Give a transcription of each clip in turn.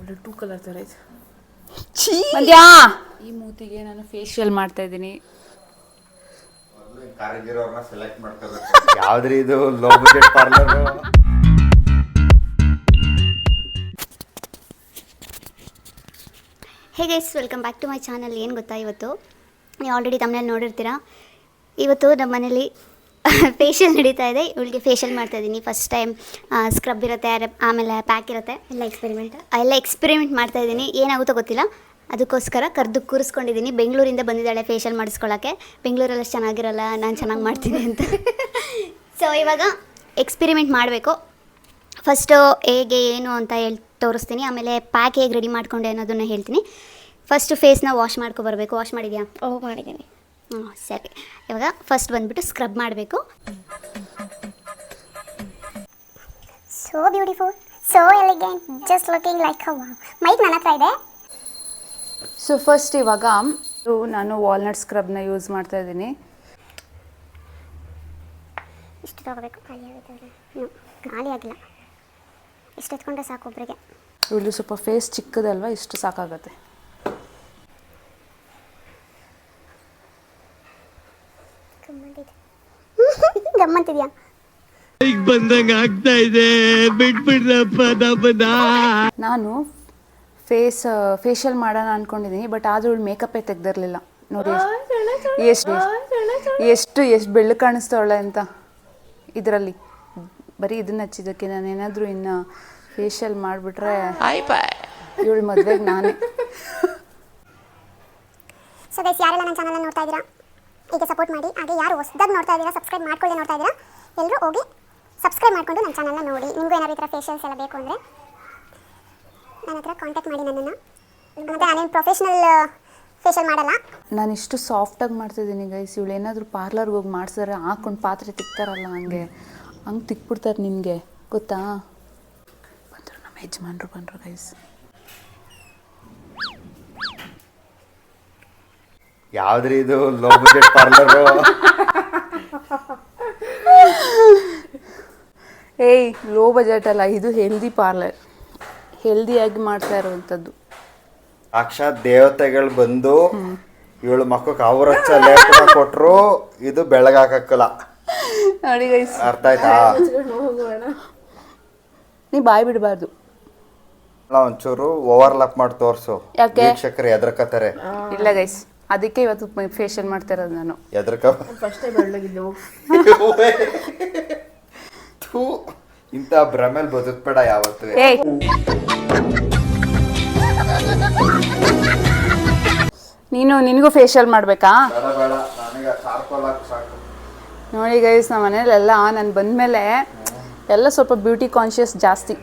ಒಳ್ಳೆ two colour ಥರ ಇದೆ. ಮಂದ್ಯಾ ಈ ಮೂತಿಗೆ ನಾನು ಫೇಶಿಯಲ್ ಮಾಡ್ತಾ ಇದ್ದೀನಿ. ಕಾರಿಗಿರೋರ್ನ ಸೆಲೆಕ್ಟ್ ಮಾಡ್ಕೋಬೇಕು. ಯಾವ್ದ್ರಿ ಇದು low budget parlour? Hey guys, welcome back to my channel. ಏನು ಗೊತ್ತಾ, ಇವತ್ತು ನೀವು ಆಲ್ರೆಡಿ ತಮ್ಮನೇಲಿ ನೋಡಿರ್ತೀರಾ. ಇವತ್ತು ನಮ್ಮ ಮನೇಲಿ ಫೇಶಿಯಲ್ ನಡೀತಾ ಇದೆ. ಇವಳಿಗೆ ಫೇಶಿಯಲ್ ಮಾಡ್ತಾಯಿದ್ದೀನಿ. ಫಸ್ಟ್ ಟೈಮ್ ಸ್ಕ್ರಬ್ ಇರುತ್ತೆ, ಆಮೇಲೆ ಪ್ಯಾಕ್ ಇರುತ್ತೆ, ಎಲ್ಲ ಎಕ್ಸ್ಪೆರಿಮೆಂಟ್ ಮಾಡ್ತಾಯಿದ್ದೀನಿ. ಏನಾಗುತ್ತೋ ಗೊತ್ತಿಲ್ಲ, ಅದಕ್ಕೋಸ್ಕರ ಕರೆದು ಕೂರಿಸ್ಕೊಂಡಿದ್ದೀನಿ. ಬೆಂಗಳೂರಿಂದ ಬಂದಿದ್ದಾಳೆ ಫೇಶಿಯಲ್ ಮಾಡಿಸ್ಕೊಳ್ಳೋಕ್ಕೆ. ಬೆಂಗಳೂರಲ್ಲಿ ಅಷ್ಟು ಚೆನ್ನಾಗಿರಲ್ಲ, ನಾನು ಚೆನ್ನಾಗಿ ಮಾಡ್ತೀನಿ ಅಂತ. ಸೊ ಇವಾಗ ಎಕ್ಸ್ಪೆರಿಮೆಂಟ್ ಮಾಡಬೇಕು. ಫಸ್ಟು ಹೇಗೆ ಏನು ಅಂತ ತೋರಿಸ್ತೀನಿ. ಆಮೇಲೆ ಪ್ಯಾಕ್ ಹೇಗೆ ರೆಡಿ ಮಾಡ್ಕೊಂಡೆ ಅನ್ನೋದನ್ನು ಹೇಳ್ತೀನಿ. ಫಸ್ಟು ಫೇಸ್ನ ವಾಶ್ ಮಾಡ್ಕೊಬರ್ಬೇಕು. ವಾಶ್ ಮಾಡಿದ್ಯಾ? ಮಾಡಿದ್ದೀನಿ. ಸರಿ. ಇವಾಗ ಫಸ್ಟ್ ಬಂದುಬಿಟ್ಟು ಸ್ಕ್ರಬ್ ಮಾಡಬೇಕು. So beautiful, so elegant, just looking like a wow. Mike ನನ್ನ ಹತ್ರ ಇದೆ. ಸೊ ಫಸ್ಟ್ ಇವಾಗ ನಾನು ವಾಲ್ನಟ್ ಸ್ಕ್ರಬ್ನ ಯೂಸ್ ಮಾಡ್ತಾ ಇದ್ದೀನಿ. ಇಷ್ಟು ತಗೋಬೇಕು. ಖಾಲಿ ಆಗುತ್ತೆ? ಖಾಲಿ ಆಗಿಲ್ಲ. ಇಷ್ಟು ಎತ್ಕೊಂಡ್ರೆ ಸಾಕು ಒಬ್ಬರಿಗೆ. ಇವಳು ಸ್ವಲ್ಪ ಫೇಸ್ ಚಿಕ್ಕದಲ್ವಾ, ಇಷ್ಟು ಸಾಕಾಗತ್ತೆ. ಗಮ್ಮಂತಿದ್ಯಾ? ನಾನು ಫೇಶಿಯಲ್ ಮಾಡೋಣ ಅಂದ್ಕೊಂಡಿದ್ದೀನಿ, ಬಟ್ ಆದರೂ ಇವಳು ಮೇಕಪ್ಪೇ ತೆಗ್ದಿರಲಿಲ್ಲ. ನೋಡಿ ಎಷ್ಟು ಬೆಳ್ಳು ಕಾಣಿಸ್ತಾವಳೆ ಅಂತ ಇದರಲ್ಲಿ. ಬರೀ ಇದನ್ನ ಹಚ್ಚಿದ್ದಕ್ಕೆ ನಾನು ಏನಾದರೂ ಇನ್ನು ಫೇಶಿಯಲ್ ಮಾಡಿಬಿಟ್ರೆ ಇವಳು ಮದುವೆಗೆ ನಾನೇ. ಸೊ ಗೈಸ್, ಯಾರೆಲ್ಲ ನನ್ನ ಚಾನಲ್ನ ನೋಡ್ತಾ ಇದ್ದೀರಾ ಈಗ ಸಪೋರ್ಟ್ ಮಾಡಿ. ಹಾಗೆ ಯಾರು ಹೊಸದಾಗಿ ನೋಡ್ತಾ ಇದ್ದೀರಾ, ಸಬ್ಸ್ಕ್ರೈಬ್ ಮಾಡ್ಕೊಳ್ಳಿ ನೋಡ್ತಾ ಇದ್ದೀರಾ, ಎಲ್ಲರೂ ಹೋಗಿ ಸಬ್ಸ್ಕ್ರೈಬ್ ಮಾಡಿಕೊಂಡು ನನ್ನ ಚಾನಲ್ನ ನೋಡಿ. ನಿಮಗೂ ಏನಾದ್ರು ಈ ಥರ ಫೇಶಿಯಲ್ಸ್ ಎಲ್ಲ ಬೇಕು ಅಂದರೆ ನನ್ನ ಹತ್ರ ಕಾಂಟ್ಯಾಕ್ಟ್ ಮಾಡಿ ನನ್ನನ್ನು. ಮತ್ತು ನಾನೇನು ಪ್ರೊಫೆಷ್ನಲ್ ಫೇಶಿಯಲ್ ಮಾಡಲ್ಲ. ನಾನು ಇಷ್ಟು ಸಾಫ್ಟಾಗಿ ಮಾಡ್ತಿದ್ದೀನಿ ಗೈಸ್. ಇವಳು ಏನಾದರೂ ಪಾರ್ಲರ್ಗೆ ಹೋಗಿ ಮಾಡಿಸಿದ್ರೆ ಹಾಕೊಂಡು ಪಾತ್ರೆ ತಿಕ್ತಾರಲ್ಲ, ಹಂಗೆ ತಿಕ್ಬಿಡ್ತಾರೆ. ನಿಮಗೆ ಗೊತ್ತಾ? ಬಂದರು ನಮ್ಮ ಯಜಮಾನ್ರು ಬಂದರು ಗೈಸ್. ಯಾವ್ದ್ರಿ ಇದು ಲೋ ಬಜೆಟ್ ಪಾರ್ಲರ್? ಏಯ್, ಲೋ ಬಜೆಟ್ ಅಲ್ಲ, ಇದು ಹೆಲ್ದಿ ಪಾರ್ಲರ್. ಹೆಲ್ದಿಯಾಗಿ ಮಾಡ್ತಾ ಇರುವಂಥದ್ದು. ಸಾಕ್ಷಾತ್ ದೇವತೆಗಳು ಬಂದು ಇವಳು ಮಕ್ಕಕ್ಕೆ ಅವರಚ್ಚ ಲೇಪನ ಕೊಟ್ಟರು, ಇದು ಬೆಳಗಾಕಲ್ಲ. ನೋಡಿ ಗೈಸ್, ಅರ್ಥ ಆಯ್ತಾ? ನೀ ಬಾಯ್ ಬಿಡಬಾರ್ದು. ಒಂಚೂರು ಓವರ್ಲಾಪ್ ಮಾಡಿ ತೋರಿಸು. ಯಾಕೆ? ವೀಕ್ಷಕರು ಎದ್ರಕತ್ತಾರೆ. ಇಲ್ಲ ಗೈಸ್, ಅದಕ್ಕೆ ಇವತ್ತು ಫೇಶಿಯಲ್ ಮಾಡ್ತಾ ಇರೋದು ನಾನು. ಇಂಥ ಭ್ರಮೇಲ್ ಬದುಕ್ಬೇಡ ಯಾವತ್ತು. ನಿನಗೂ ಫೇಶಿಯಲ್ ಮಾಡಬೇಕಾ? ಸಾಕು. ನೋಡಿ ಗೈಸ್, ನಮ್ಮ ಮನೇಲೆಲ್ಲ ನಾನು ಬಂದಮೇಲೆ ಎಲ್ಲ ಸ್ವಲ್ಪ ಬ್ಯೂಟಿ ಕಾನ್ಷಿಯಸ್ ಜಾಸ್ತಿ.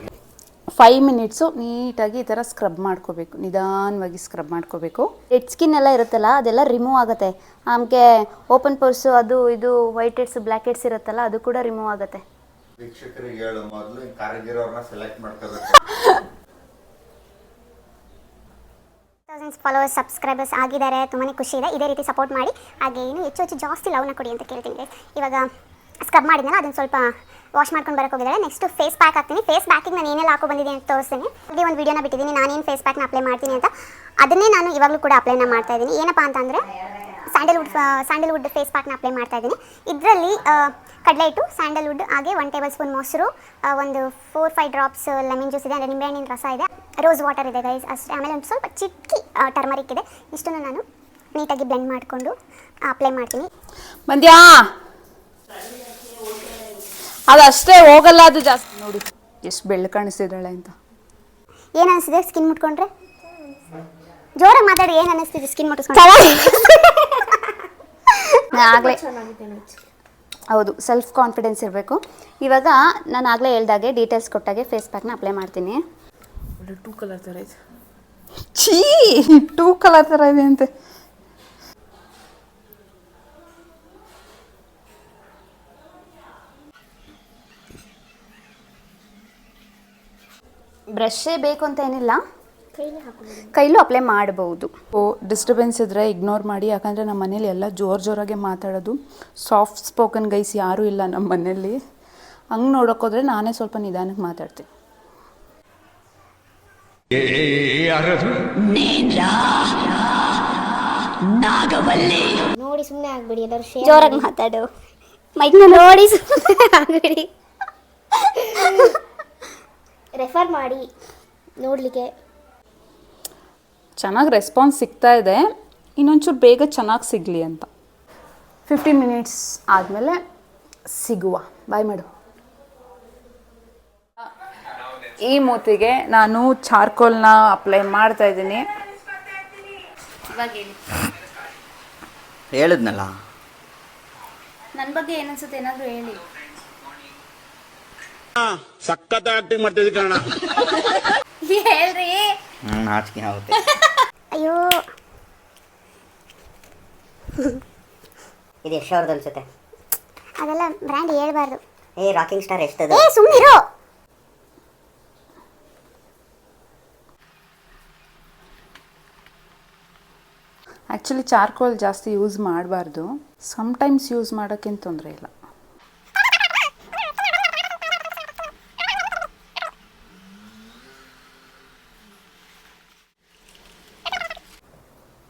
5 ಮಿನಿಟ್ಸು ನೀಟಾಗಿ ಈ ಥರ ಸ್ಕ್ರಬ್ ಮಾಡ್ಕೋಬೇಕು. ನಿಧಾನವಾಗಿ ಸ್ಕ್ರಬ್ ಮಾಡ್ಕೋಬೇಕು. ಡೆಡ್ ಸ್ಕಿನ್ ಎಲ್ಲ ಇರುತ್ತಲ್ಲ, ಅದೆಲ್ಲ ರಿಮೂವ್ ಆಗುತ್ತೆ. ಆಮೇಲೆ ಓಪನ್ ಪೋರ್ಸು, ಅದು ಇದು ವೈಟ್ ಹೆಡ್ಸ್ ಬ್ಲ್ಯಾಕ್ ಹೆಡ್ಸ್ ಇರುತ್ತಲ್ಲ, ಅದು ಕೂಡ ರಿಮೂವ್ ಆಗುತ್ತೆ. ವೀಕ್ಷಕರಿಗೆ ಹೇಳು, ಮೊದಲು ಕಾರಿಗಿರೋರ್ನ ಸೆಲೆಕ್ಟ್ ಮಾಡ್ಕೋಬೇಕು. ಫಾಲೋವರ್ಸ್ ಸಬ್ಸ್ಕ್ರೈಬರ್ಸ್ ಆಗಿದ್ದಾರೆ, ತುಂಬಾ ಖುಷಿ ಇದೆ. ಇದೇ ರೀತಿ ಸಪೋರ್ಟ್ ಮಾಡಿ. ಹಾಗೆ ಇನ್ನೂ ಹೆಚ್ಚು ಜಾಸ್ತಿ ಲವ್ನ ಕೊಡಿ ಅಂತ ಕೇಳ್ತೀನಿ. ಇವಾಗ ಸ್ಕ್ರಬ್ ಮಾಡಿದ್ನಲ್ಲ, ಅದನ್ನು ಸ್ವಲ್ಪ ವಾಶ್ ಮಾಡ್ಕೊಂಡು ಬರೋಕೆ ಹೋಗಿದ್ದಾರೆ. ನೆಕ್ಸ್ಟ್ ಫೇಸ್ ಪ್ಯಾಕ್ ಹಾಕ್ತೀನಿ. ಫೇಸ್ ಪ್ಯಾಕಿಗೆ ನಾನು ಏನೆಲ್ಲ ಹಾಕೋ ಬಂದಿದ್ದೀನಿ ಅಂತ ತೋರಿಸ್ತೀನಿ. ಅಲ್ಲಿ ಒಂದು ವಿಡಿಯೋನ ಬಿಟ್ಟಿದ್ದೀನಿ, ನಾನೇನು ಫೇಸ್ ಪ್ಯಾಕ್ನ ಅಪ್ಲೈ ಮಾಡ್ತೀನಿ ಅಂತ. ಅದನ್ನೇ ನಾನು ಇವಾಗಲೂ ಕೂಡ ಅಪ್ಲೈನ ಮಾಡ್ತಾ ಇದ್ದೀನಿ. ಏನಪ್ಪ ಅಂತಂದರೆ ಸ್ಯಾಂಡಲ್ವುಡ್ ಫೇಸ್ ಪ್ಯಾಕ್ನ ಅಪ್ಲೈ ಮಾಡ್ತಾ ಇದ್ದೀನಿ. ಇದರಲ್ಲಿ ಕಡಲೆ ಹಿಟ್ಟು, ಸ್ಯಾಂಡಲ್ವುಡ್, ಹಾಗೆ 1 ಟೇಬಲ್ ಸ್ಪೂನ್ ಮೊಸರು, ಒಂದು 4-5 ಡ್ರಾಪ್ಸ್ ಲೆಮನ್ ಜ್ಯೂಸ್ ಇದೆ, ಅಂದರೆ ನಿಂಬೆಹಣ್ಣಿನ ರಸ ಇದೆ, ರೋಸ್ ವಾಟರ್ ಇದೆ ಗೈಸ್, ಅಷ್ಟೇ. ಆಮೇಲೆ ಒಂದು ಸ್ವಲ್ಪ ಚಿಕ್ಕಿ ಟರ್ಮರಿಕ್ ಇದೆ. ಇಷ್ಟನ್ನು ನಾನು ನೀಟಾಗಿ ಬ್ಲೆಂಡ್ ಮಾಡಿಕೊಂಡು ಅಪ್ಲೈ ಮಾಡ್ತೀನಿ. ಮಂದ್ಯಾ, ಅದಷ್ಟೇ ಹೋಗಲ್ಲ, ಅದು ಜಾಸ್ತಿ. ನೋಡಿ ಎಷ್ಟು ಬೆಳ್ಳು ಕಾಣಿಸ್ತಿದ್ದಾಳೆ ಅಂತ. ಏನು ಅನಿಸ್ತಿದೆ ಸ್ಕಿನ್ ಮುಟ್ಕೊಂಡ್ರೆ? ಜೋರಾಗಿ ಮಾತಾಡಿ. ಏನು ಅನ್ನಿಸ್ತಿದೆ ಸ್ಕಿನ್ ಮುಟ್ಟಿಸ್ಕೊಂಡ್ರೆ? ಆಗಲೇ ಹೌದು, ಸೆಲ್ಫ್ ಕಾನ್ಫಿಡೆನ್ಸ್ ಇರಬೇಕು. ಇವಾಗ ನಾನು ಆಗಲೇ ಹೇಳ್ದಾಗೆ ಡೀಟೇಲ್ಸ್ ಕೊಟ್ಟಾಗೆ ಫೇಸ್ ಪ್ಯಾಕ್ನ ಅಪ್ಲೈ ಮಾಡ್ತೀನಿ. ಒಳ್ಳೆ ಟೂ ಕಲರ್ ಥರ ಇದೆ. ಟೂ ಕಲರ್ ಥರ ಇದೆ ಅಂತೆ. ಬ್ರಷೇ ಬೇಕು ಅಂತ ಏನಿಲ್ಲ, ಕೈಲೂ ಅಪ್ಲೈ ಮಾಡಬಹುದು. ಡಿಸ್ಟರ್ಬೆನ್ಸ್ ಇದ್ದರೆ ಇಗ್ನೋರ್ ಮಾಡಿ. ಯಾಕಂದರೆ ನಮ್ಮ ಮನೇಲಿ ಎಲ್ಲ ಜೋರಾಗೆ ಮಾತಾಡೋದು. ಸಾಫ್ಟ್ ಸ್ಪೋಕನ್ ಗೈಸ್ ಯಾರೂ ಇಲ್ಲ ನಮ್ಮ ಮನೇಲಿ. ಹಂಗೆ ನೋಡೋಕ್ಕೋದ್ರೆ ನಾನೇ ಸ್ವಲ್ಪ ನಿಧಾನಕ್ಕೆ ಮಾತಾಡ್ತೀನಿ. ನೋಡಿ ಸುಮ್ಮನೆ ಆಗ್ಬಿಡಿ ಎಲ್ಲರೂ ಜೋರಾಗಿ ಮಾತಾಡು ಮೈಕ್ನ ನೋಡಿ ಸುಮ್ಮನೆ ಆಗ್ಬಿಡಿ ರೆಫರ್ ಮಾಡಿ ನೋಡಲಿಕ್ಕೆ. ಚೆನ್ನಾಗಿ ರೆಸ್ಪಾನ್ಸ್ ಸಿಗ್ತಾ ಇದೆ, ಇನ್ನೊಂಚೂರು ಬೇಗ ಚೆನ್ನಾಗಿ ಸಿಗಲಿ ಅಂತ. 15 ಮಿನಿಟ್ಸ್ ಆದಮೇಲೆ ಸಿಗುವ. ಬಾಯ್ ಮಾಡು. ಈ ಮೂತಿಗೆ ನಾನು ಚಾರ್ಕೋಲ್ನ ಅಪ್ಲೈ ಮಾಡ್ತಾ ಇದ್ದೀನಿ. ಇವಾಗ ಹೇಳಿ, ಹೇಳಿದ್ನಲ್ಲ. ನನ್ನ ಬಗ್ಗೆ ಏನನ್ಸುತ್ತೆ ಏನಾದರೂ ಹೇಳಿ. ಸಖತ್ ಆಕ್ಟಿಂಗ್ ಮಾಡ್ತಿದ್ದೆ ಕಣ. ಹೇಳ್ರಿ. ನಾಚಿಕೆ ಆಗುತ್ತೆ. ಅಯ್ಯೋ ಇದು ಎಷ್ಟು ಅವ್ರದ್ದು ಅನ್ಸುತ್ತೆ? ಅದೆಲ್ಲ ಬ್ರ್ಯಾಂಡ್ ಹೇಳ್ಬಾರ್ದು. ರಾಕಿಂಗ್ ಸ್ಟಾರ್ ಎಷ್ಟದು? ಸುಮ್ಮನಿರು. ಆ್ಯಕ್ಚುಲಿ ಚಾರ್ಕೋಲ್ ಜಾಸ್ತಿ ಯೂಸ್ ಮಾಡಬಾರ್ದು, ಸಮ್ಟೈಮ್ಸ್ ಯೂಸ್ ಮಾಡೋಕ್ಕೇನು ತೊಂದರೆ ಇಲ್ಲ.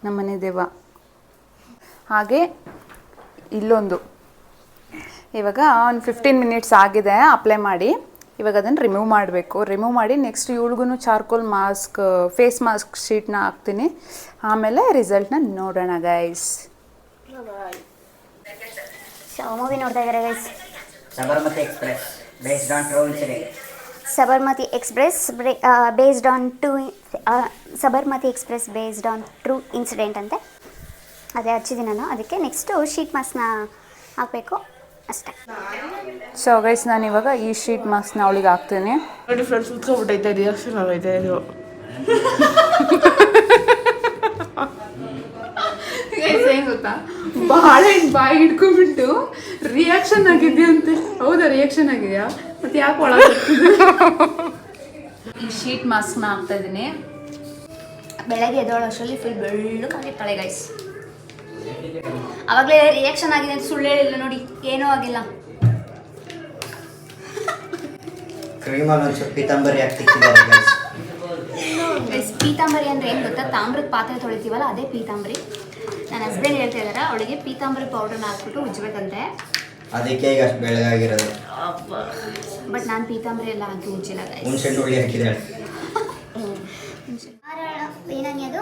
ನಮ್ಮನೆ ದೇವ. ಹಾಗೆ ಇಲ್ಲೊಂದು, ಇವಾಗ ಒಂದು 15 ಮಿನಿಟ್ಸ್ ಆಗಿದೆ ಅಪ್ಲೈ ಮಾಡಿ. ಇವಾಗ ಅದನ್ನು ರಿಮೂವ್ ಮಾಡಬೇಕು. ರಿಮೂವ್ ಮಾಡಿ ನೆಕ್ಸ್ಟ್ ಇವಳಿಗೂ ಚಾರ್ಕೋಲ್ ಮಾಸ್ಕ್, ಫೇಸ್ ಮಾಸ್ಕ್ ಶೀಟ್ನ ಹಾಕ್ತೀನಿ. ಆಮೇಲೆ ರಿಸಲ್ಟ್ನ ನೋಡೋಣ ಗೈಸ್. ಮೂವಿ ನೋಡ್ತಾ ಇದ್ದಾರೆ guys. Sabarmati express based on true incident. Sabarmati express based on Sabarmati express based on true incident ಅಂತೆ. ಅದೇ ಹಚ್ಚಿದ್ದೀನಿ ನಾನು. ಅದಕ್ಕೆ ನೆಕ್ಸ್ಟು ಶೀಟ್ ಮಾಸ್ಕ್ನ ಹಾಕಬೇಕು ಅಷ್ಟೇ. ಸೊ ಗೈಸ್ ನಾನು ಇವಾಗ ಈ ಶೀಟ್ ಮಾಸ್ಕ್ನ ಅವಳಿಗೆ ಹಾಕ್ತೀನಿ. ನೋಡಿ ಫ್ರೆಂಡ್ಸ್, ಉತ್ಕೊಂಡ್ಬಿಟ್ಟೈತೆ, ರಿಯಾಕ್ಷನ್ ಆಗೈತೆ ಇದು. ಏನು ಗೊತ್ತಾ, ಬಾಳೆಹಣ್ಣು ಬಾಯಿ ಹಿಡ್ಕೊಂಡ್ಬಿಟ್ಟು ರಿಯಾಕ್ಷನ್ ಆಗಿದೆಯಂತೆ. ಹೌದಾ, ರಿಯಾಕ್ಷನ್ ಆಗಿದೆಯಾ? ಮತ್ತೆ ಯಾಕೆ ಒಳಗೆ ಈ ಶೀಟ್ ಮಾಸ್ಕ್ನ ಹಾಕ್ತಾ ಇದ್ದೀನಿ. ಬೆಳಗ್ಗೆ ಎದ್ದೋಳು ಅಷ್ಟರಲ್ಲಿ ಫುಲ್ ಬೆಳ್ಳಕ್ಕಾಗಿರ್ತಾಳೆ ಗೈಸ್. ಅವಾಗಲೇ ರಿಯಾಕ್ಷನ್ ಆಗಿದೆ ಅಂತ ಸುಳ್ಳು ಹೇಳಿಲ್ಲ ನೋಡಿ, ಏನೂ ಆಗಿಲ್ಲ. ಕ್ರೀಮಲ್ಲಿ ಒಂಚೂರು ಪೀತಾಂಬರಿ ಹಾಕ್ತಿದ್ದಾರೆ ಗೈಸ್, ಪೀತಾಂಬರಿ ಅಂದರೆ ಏನು ಗೊತ್ತಾ, ತಾಮ್ರದ ಪಾತ್ರೆ ತೊಳಿತೀವಲ್ಲ ಅದೇ ಪೀತಾಂಬರಿ. ನನ್ನ ಹಸ್ಬೆಂಡ್ ಹೇಳ್ತಾ ಇದ್ದಾರೆ ಅವಳಿಗೆ ಪೀತಾಂಬರಿ ಪೌಡರ್ನ ಹಾಕ್ಬಿಟ್ಟು ಉಜ್ಜಬೇಕಂತೆ. ಅದಕ್ಕೆ ಈಗ ಅಷ್ಟು ಬೆಳಗಾಗಿರೋದು. ಬಟ್ ನಾನು ಪೀತಾಂಬರಿ ಎಲ್ಲ ಹಾಕಿ ಉಜ್ಜಿಲ್ಲ ಗೈಸ್. ಹುಣಸೆ ಹುಳಿ ಹಾಕಿದ್ದಾಳೆ. ಏನಂಗೆ ಅದು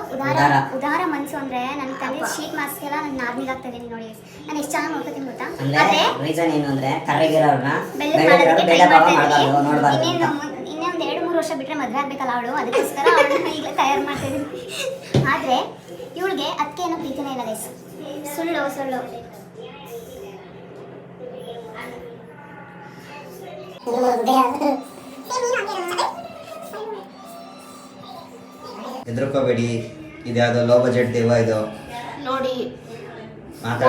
ಉದಾರ ಮನಸ್ಸು ಅಂದರೆ ನನ್ನ ತಂದೆ ಶೀಟ್ ಮಾಸ್ಕ್ ಎಲ್ಲ ನಾನು ನಾರ್ಮಲ್ ಆಗ್ತಾ ಇದ್ದೀನಿ ನೋಡಿ. ನಾನು ಎಷ್ಟು ಚೆನ್ನಾಗಿ ನೋಡ್ಕೊತೀನಿ ಗೊತ್ತಾ. ಅಂದ್ರೆ ರೀಸನ್ ಏನು ಅಂದ್ರೆ ಕರ್ರಗಿರೋರ್ನ ಬೆಳ್ಳಗೆ ಮಾಡೋದಕ್ಕೆ ಟ್ರೈ ಮಾಡ್ತಾ ಇದ್ದೀನಿ. ಇನ್ನೇ ಒಂದು 2-3 ವರ್ಷ ಬಿಟ್ಟರೆ ಮದುವೆ ಆಗಬೇಕಲ್ಲ ಅವಳು, ಅದಕ್ಕೋಸ್ಕರ ಅವಳನ್ನ ಈಗಲೇ ತಯಾರು ಮಾಡ್ತಾ ಇದ್ದೀನಿ. ಆದರೆ ಇವಳಿಗೆ ಅದಕ್ಕೆ ಏನೋ ಪ್ರೀತಿನೇ ಇಲ್ಲ ಗೈಸ್. ಸುಳ್ಳು ಸುಳ್ಳು. ಹೆದರ್ಕೋಬೇಡಿ, ಇದ್ಯಾವುದೋ ಲೋ ಬಜೆಟ್ ದೇವ ಇದು ನೋಡಿ.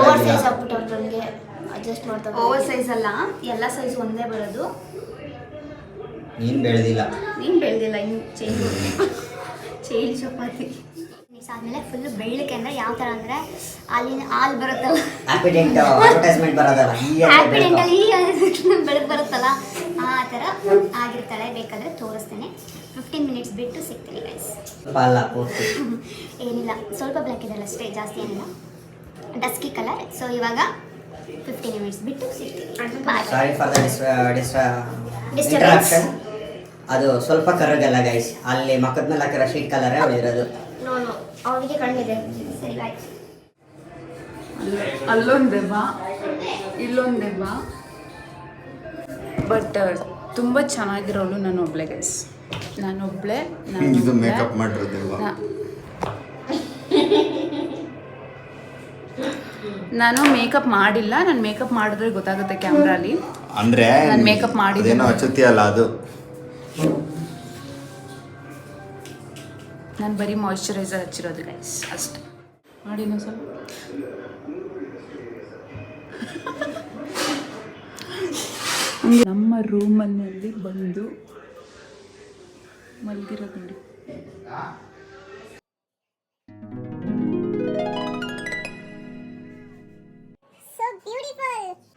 ಓವರ್ ಸೈಜ್ ಹಾಕ್ಬಿಟ್ಟು ನನಗೆ ಅಡ್ಜಸ್ಟ್ ಮಾಡ್ತಾ. ಓವರ್ ಸೈಜ್ ಅಲ್ಲ, ಎಲ್ಲ ಸೈಜ್ ಒಂದೇ ಬರೋದು. ನೀನು ಬೆಳೆದಿಲ್ಲ, ನೀನು ಬೆಳೆದಿಲ್ಲ, ಇನ್ನು ಚೈನ್ ಚಪಾತಿ ಆದಮೇಲೆ ಫುಲ್ಲು ಬೆಳ್ಳಕ್ಕೆ ಅಂದರೆ ಯಾವ ಥರ ಅಂದರೆ ಹಾಲು ಬರುತ್ತಲ್ಲ, ಹ್ಯಾಪಿಡೆಂಟ್ ಅಡ್ವರ್ಟೈಸ್ಮೆಂಟ್ ಬರೋದಲ್ಲ, ಹ್ಯಾಪಿಡೆಂಟಲ್ಲಿ ಬೆಳಕು ಬರುತ್ತಲ್ಲ ಆ ಥರ ಆಗಿರ್ತಾಳೆ. ಬೇಕಾದರೆ ತೋರಿಸ್ತೇನೆ. 15 ಮಿನಿಟ್ಸ್ ಬಿಟ್ಟು ಸಿಗ್ತೀನಿ ಗೈಸ್. ಅಲ್ಲ ಪೂರ್ತಿ ಏನಿಲ್ಲ, ಸ್ವಲ್ಪ ಬ್ಲ್ಯಾಕ್ ಇದೆಲ್ಲ ಅಷ್ಟೇ, ಜಾಸ್ತಿ ಏನಿಲ್ಲ, ಡಸ್ಕಿ ಕಲರ್. ಸೊ ಇವಾಗ 15 ಮಿನಿಟ್ಸ್ ಬಿಟ್ಟು ಸಿಗ್ತೀನಿ. Sorry for the distraction. ಅದು ಸ್ವಲ್ಪ ಕರಗಲ್ಲ ಗೈಸ್, ಅಲ್ಲಿ ಮಕ್ಕದ ಮೇಲೆ ಹಾಕಿರೋ ಶೀಟ್ ಕಲರೇ ಉಳಿದಿರೋದು. ನೋನು ಅವಳಿಗೆ ಕಣ್ಣಿದೆ. ಸರಿ ಬಾಯ್. ಅಲ್ಲೊಂದೆಬ್ಬ, ಇಲ್ಲೊಂದೆಬ್ಬ, ಬಟ್ ತುಂಬ ಚೆನ್ನಾಗಿರೋಳು ನಾನೊಬ್ಳೆ ಗೈಸ್. ನಾನೊಬ್ಳೆ. ಇದು ಮೇಕಪ್ ಮಾಡಿರೋದಲ್ವಾ? ನಾನು ಮೇಕಪ್ ಮಾಡಿಲ್ಲ. ನಾನು ಮೇಕಪ್ ಮಾಡಿದ್ರೆ ಗೊತ್ತಾಗುತ್ತೆ ಕ್ಯಾಮ್ರಾಲಿ. ಅಂದ್ರೆ ನಾನು ಮೇಕಪ್ ಮಾಡಿದ್ದೇನೆ. ಅದೇನೋ ಅಚ್ಚುತ್ತಿಯಲ್ಲ ಅದು. ನಾನು ಬರೀ ಮಾಯ್ಶ್ಚರೈಸರ್ ಹಚ್ಚಿರೋದು ಗೈಸ್ ಅಷ್ಟೇ. ಮಾಡಿನ ಸ್ವಲ್ಪ ನಮ್ಮ ರೂಮಲ್ಲಿ ಬಂದು ಮಲಗಿರೋದು ನೋಡಿ.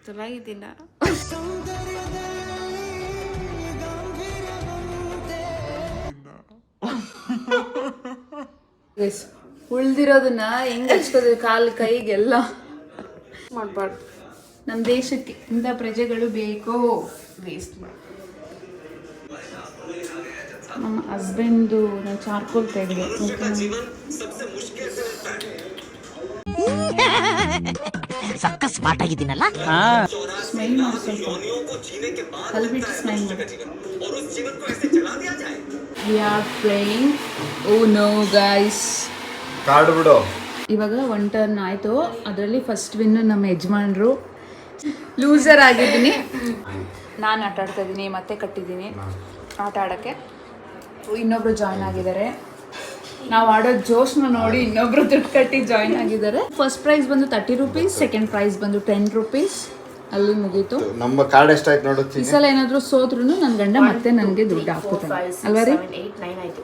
ಚೆನ್ನಾಗಿದ್ದಿಲ್ಲ. ಉಳ್ದಿರೋದನ್ನ ಹೆಂಗ್ ಹಚ್ಕೋದು ಕಾಲು ಕೈಗೆಲ್ಲ ಮಾಡಬಾರ್ದು. ನಮ್ಮ ದೇಶಕ್ಕೆ ಇಂಥ ಪ್ರಜೆಗಳು ಬೇಕೋ ವೇಸ್ಟ್ ಮಾಡಿ. ನಮ್ಮ ಹಸ್ಬೆಂಡು ನಾನು ಚಾರ್ಕೋಲ್ ತೆಗೆದೆ. ಸಕ್ಕ ಸ್ಮಾರ್ಟ್ ಆಗಿದ್ದೀನಲ್ಲ. ಸ್ಮೈಲ್ ಮಾಡಿ ಸ್ವಲ್ಪ, ಅಲ್ಬಿಟ್ಟು ಸ್ಮೈಲ್ ಮಾಡಿ. We are playing Uno guys. Card ಬಿಡು. ಇವಾಗ 1 ಟರ್ನ್ ಆಯಿತು. ಅದರಲ್ಲಿ ಫಸ್ಟ್ ವಿನ್ನು ನಮ್ಮ ಯಜಮಾನ್ರು. ಲೂಸರ್ ಆಗಿದ್ದೀನಿ ನಾನು. ಆಟ ಆಡ್ತಾ ಇದ್ದೀನಿ, ಮತ್ತೆ ಕಟ್ಟಿದ್ದೀನಿ ಆಟ ಆಡೋಕ್ಕೆ. ಇನ್ನೊಬ್ರು ಜಾಯ್ನ್ ಆಗಿದ್ದಾರೆ. ನಾವು ಆಡೋ ಜೋಶ್ನ ನೋಡಿ ಇನ್ನೊಬ್ರು ದುಡ್ಡು ಕಟ್ಟಿ ಜಾಯ್ನ್ ಆಗಿದ್ದಾರೆ. ಫಸ್ಟ್ ಪ್ರೈಸ್ ಬಂದು 30 ರೂಪೀಸ್, ಸೆಕೆಂಡ್ ಪ್ರೈಸ್ ಬಂದು 10 ರೂಪೀಸ್. ಅಲ್ಲಿ ಮುಗೀತು. ನಮ್ಮ ಕಾರ್ಡ್ ಎಷ್ಟಾಯ್ತು ನೋಡು. ಈ ಸಲ ಏನಾದರೂ ಸೋತ್ರು ನನ್ನ ಗಂಡ ಮತ್ತೆ ನನಗೆ ದುಡ್ಡು ಹಾಕ್ತಾನೆ ಅಲ್ವಾ ರೀ? 7, 8, 9 ಆಯಿತು.